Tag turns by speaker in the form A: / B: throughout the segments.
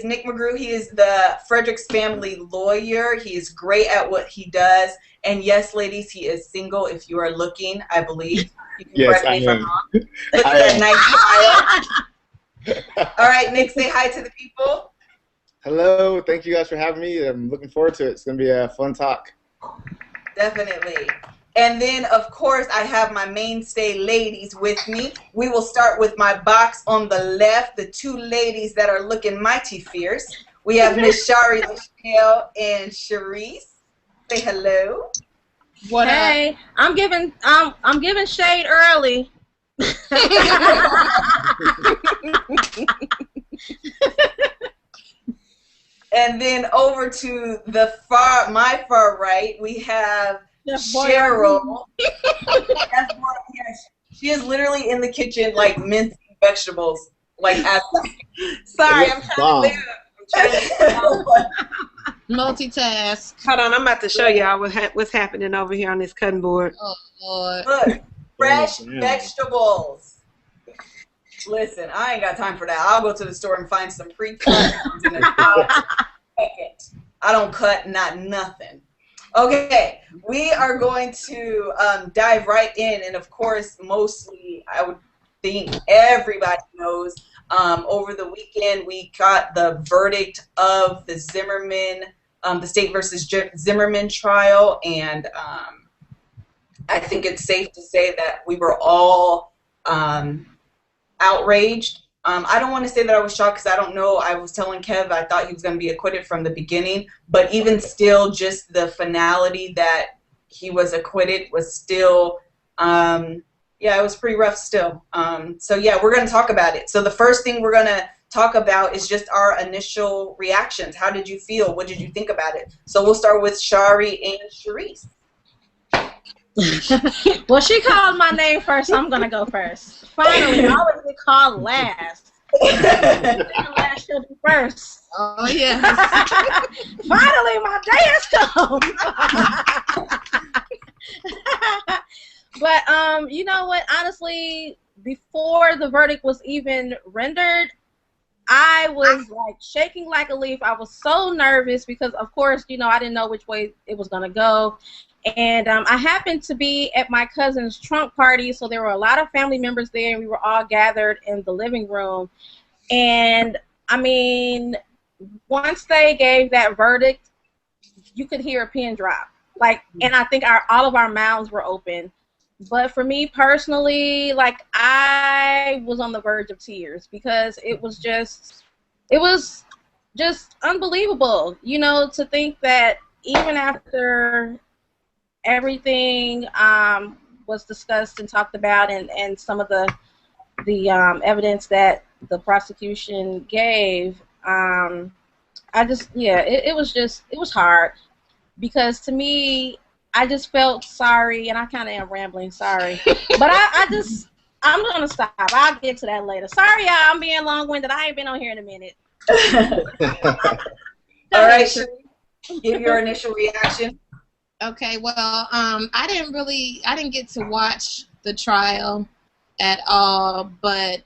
A: Nick McGrue. He is the Frederick's family lawyer. He is great at what he does. And yes, ladies, he is single if you are looking, I believe. You can
B: Yes,
A: correct me if I'm
B: am.
A: wrong. Look at that nice smile. All right, Nick, say hi to the people.
B: Hello, thank you guys for having me. I'm looking forward to it. It's going to be a fun talk.
A: Definitely. And then, of course, I have my mainstay ladies with me. We will start with my box on the left, the two ladies that are looking mighty fierce. We have Miss Shari Lachelle and Sharice. Say hello.
C: What
D: hey,
C: up?
D: I'm giving shade early.
A: And then over to the my far right, we have Cheryl. She is literally in the kitchen, like mincing vegetables, like
C: Sorry, I'm
B: Bomb.
A: trying to
C: multitask.
E: Hold on, I'm about to show y'all what's happening over here on this cutting board.
C: Oh Lord.
A: look, fresh
B: Yeah.
A: vegetables. Listen, I ain't got time for that. I'll go to the store and find some pre-cut in a second. I don't cut not nothing. Okay, we are going to dive right in, and of course, mostly, I would think everybody knows, over the weekend, we got the verdict of the Zimmerman, the State versus Zimmerman trial, and I think it's safe to say that we were all outraged. I don't want to say that I was shocked because I don't know. I was telling Kev I thought he was going to be acquitted from the beginning, but even still, just the finality that he was acquitted was still, yeah, it was pretty rough still. So yeah, we're going to talk about it. So the first thing we're going to talk about is just our initial reactions. How did you feel? What did you think about it? So we'll start with Shari and Sharice.
D: Well, she called my name first, so I'm gonna go first. Finally, I always get called last. Last should be first.
C: Oh yeah.
D: Finally, my day has come. But you know what? Honestly, before the verdict was even rendered, I was like shaking like a leaf. I was so nervous because, of course, you know, I didn't know which way it was gonna go. And I happened to be at my cousin's trunk party, so there were a lot of family members there, and we were all gathered in the living room. And, I mean, once they gave that verdict, you could hear a pin drop. Like, and I think all of our mouths were open. But for me personally, like, I was on the verge of tears because it was just unbelievable, you know, to think that even after everything was discussed and talked about, and some of the evidence that the prosecution gave, it was hard because to me, I just felt sorry, and I kind of am rambling, sorry, but I'm gonna stop. I'll get to that later. Sorry, y'all, I'm being long-winded. I ain't been on here in a minute.
A: All right, give your initial reaction.
C: Okay, well, I didn't get to watch the trial at all, but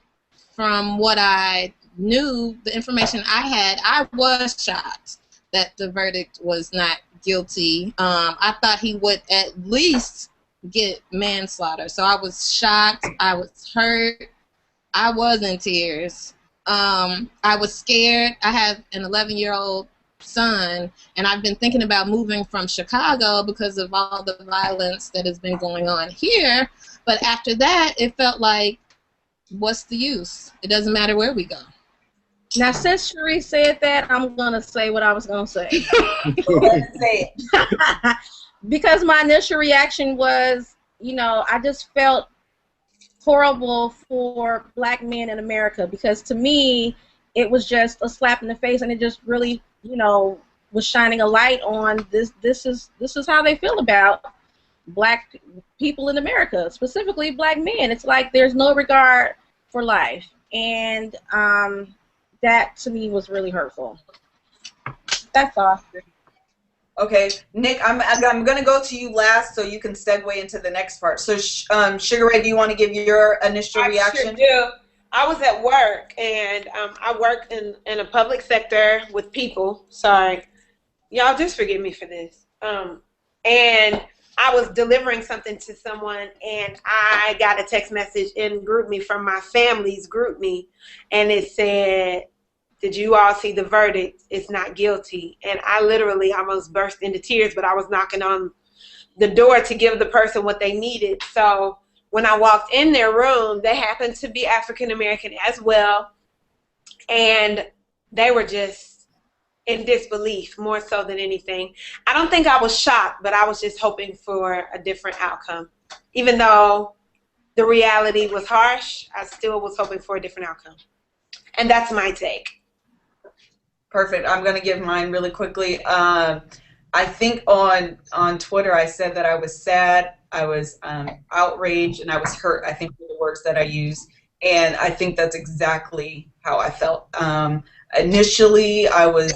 C: from what I knew, the information I had, I was shocked that the verdict was not guilty. I thought he would at least get manslaughter, so I was shocked. I was hurt. I was in tears. I was scared. I have an 11-year-old son, and I've been thinking about moving from Chicago because of all the violence that has been going on here. But after that, it felt like, what's the use? It doesn't matter where we go.
D: Now, since Sharice said that, I'm going to say what I was going to say.
A: Say it.
D: Because my initial reaction was, you know, I just felt horrible for black men in America because to me, it was just a slap in the face, and it just really, you know, was shining a light on this is how they feel about black people in America, specifically black men. It's like there's no regard for life, and that to me was really hurtful. That's all.
A: Okay, Nick, I'm gonna go to you last so you can segue into the next part. So, Sugar Ray, do you want to give your initial reaction?
E: I sure do. I was at work, and I work in a public sector with people. Sorry. Y'all just forgive me for this. And I was delivering something to someone, and I got a text message in GroupMe from my family's GroupMe, and it said, "Did you all see the verdict? It's not guilty." And I literally almost burst into tears, but I was knocking on the door to give the person what they needed. So when I walked in their room, they happened to be African American as well, and they were just in disbelief more so than anything. I don't think I was shocked, but I was just hoping for a different outcome. Even though the reality was harsh, I still was hoping for a different outcome. And that's my take.
A: Perfect. I'm going to give mine really quickly. I think on Twitter I said that I was sad, I was outraged, and I was hurt. I think were the words that I used, and I think that's exactly how I felt. Initially, I was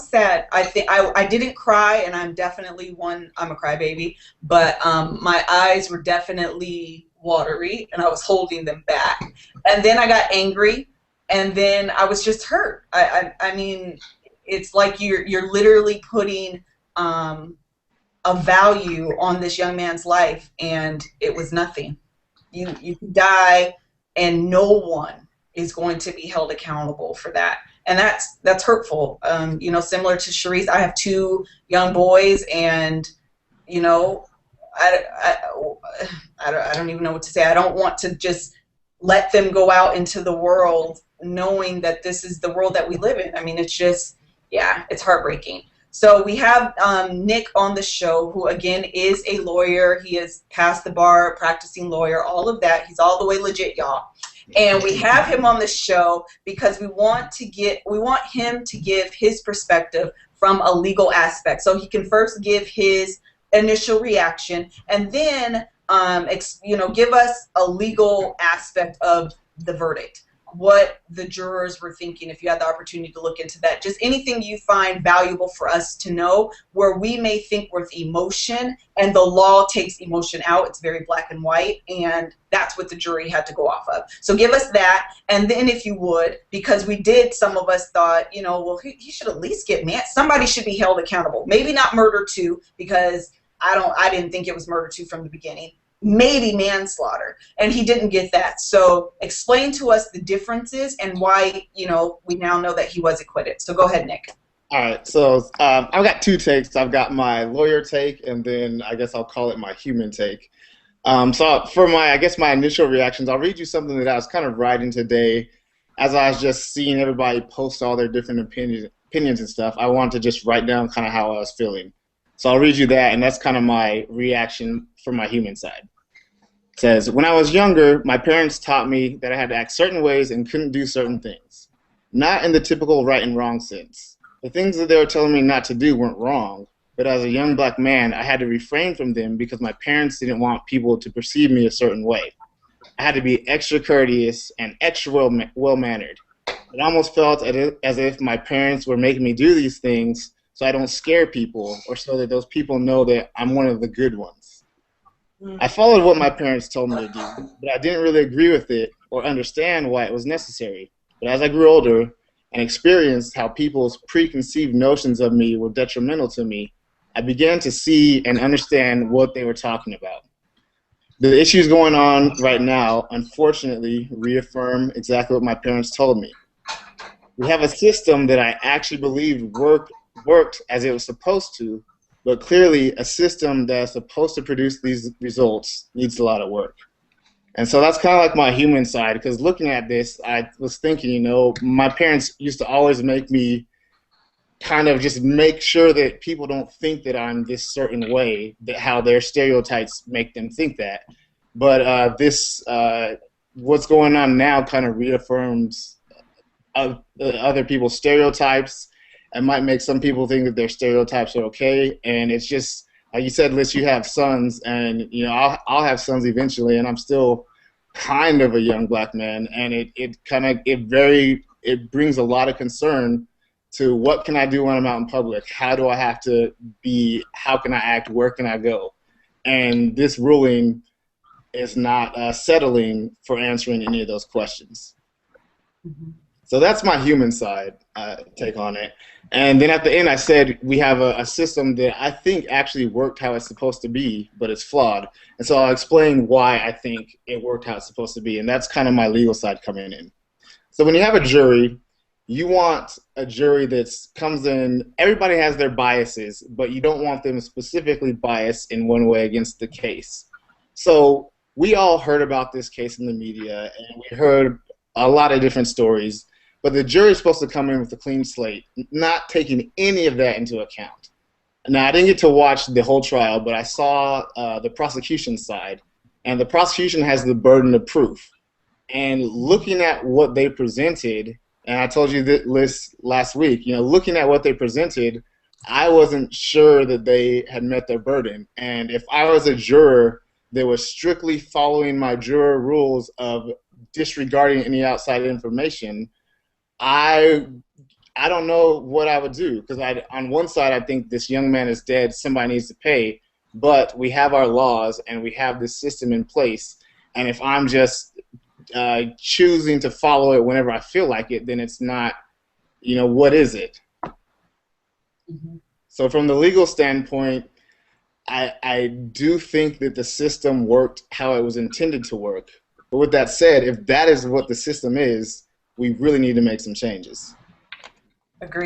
A: sad. I think I didn't cry, and I'm a crybaby, but my eyes were definitely watery, and I was holding them back. And then I got angry, and then I was just hurt. I mean, it's like you're literally putting a value on this young man's life, and it was nothing. You can die, and no one is going to be held accountable for that. And that's hurtful. You know, similar to Sharice, I have 2 young boys, and you know, I don't even know what to say. I don't want to just let them go out into the world knowing that this is the world that we live in. I mean, it's just, yeah, it's heartbreaking. So we have Nick on the show, who again is a lawyer. He has passed the bar, practicing lawyer, all of that. He's all the way legit, y'all. And we have him on the show because we want him to give his perspective from a legal aspect. So he can first give his initial reaction, and then give us a legal aspect of the verdict, what the jurors were thinking, if you had the opportunity to look into that. Just anything you find valuable for us to know, where we may think with emotion and the law takes emotion out. It's very black and white, and that's what the jury had to go off of. So give us that, and then if you would, because some of us thought, you know, well, he should at least get somebody should be held accountable. Maybe not murder 2, because I didn't think it was murder 2 from the beginning. Maybe manslaughter, and he didn't get that. So explain to us the differences and why, you know, we now know that he was acquitted. So go ahead, Nick.
B: All right, so I've got 2 takes. I've got my lawyer take, and then I guess I'll call it my human take. So for my initial reactions, I'll read you something that I was kind of writing today as I was just seeing everybody post all their different opinions and stuff. I wanted to just write down kind of how I was feeling. So I'll read you that, and that's kind of my reaction from my human side. It says, "When I was younger, my parents taught me that I had to act certain ways and couldn't do certain things. Not in the typical right and wrong sense. The things that they were telling me not to do weren't wrong, but as a young black man, I had to refrain from them because my parents didn't want people to perceive me a certain way. I had to be extra courteous and extra well-mannered. It almost felt as if my parents were making me do these things so I don't scare people, or so that those people know that I'm one of the good ones. I followed what my parents told me to do, but I didn't really agree with it or understand why it was necessary. But as I grew older and experienced how people's preconceived notions of me were detrimental to me, I began to see and understand what they were talking about. The issues going on right now, unfortunately, reaffirm exactly what my parents told me. We have a system that I actually believed worked as it was supposed to, but clearly a system that's supposed to produce these results needs a lot of work. And so that's kind of like my human side, because looking at this, I was thinking, you know, my parents used to always make me kind of just make sure that people don't think that I'm this certain way, that how their stereotypes make them think that. But what's going on now kind of reaffirms other people's stereotypes, and might make some people think that their stereotypes are okay. And it's just, like you said, Liz, you have sons, and you know I'll have sons eventually, and I'm still kind of a young black man, and it brings a lot of concern to what can I do when I'm out in public? How do I have to be? How can I act? Where can I go? And this ruling is not settling for answering any of those questions. So that's my human side take on it. And then at the end, I said we have a system that I think actually worked how it's supposed to be, but it's flawed. And so I'll explain why I think it worked how it's supposed to be. And that's kind of my legal side coming in. So when you have a jury, you want a jury that comes in, everybody has their biases, but you don't want them specifically biased in one way against the case. So we all heard about this case in the media, and we heard a lot of different stories. But the jury's supposed to come in with a clean slate, not taking any of that into account. Now, I didn't get to watch the whole trial, but I saw the prosecution side, and the prosecution has the burden of proof. And looking at what they presented, and I told you this last week, looking at what they presented, I wasn't sure that they had met their burden. And if I was a juror that was strictly following my juror rules of disregarding any outside information, I don't know what I would do, because on one side I think this young man is dead, somebody needs to pay, but we have our laws and we have this system in place, and if I'm just choosing to follow it whenever I feel like it, then it's not, what is it? So from the legal standpoint, I do think that the system worked how it was intended to work. But with that said, if that is what the system is, we really need to make some changes.
A: Agreed.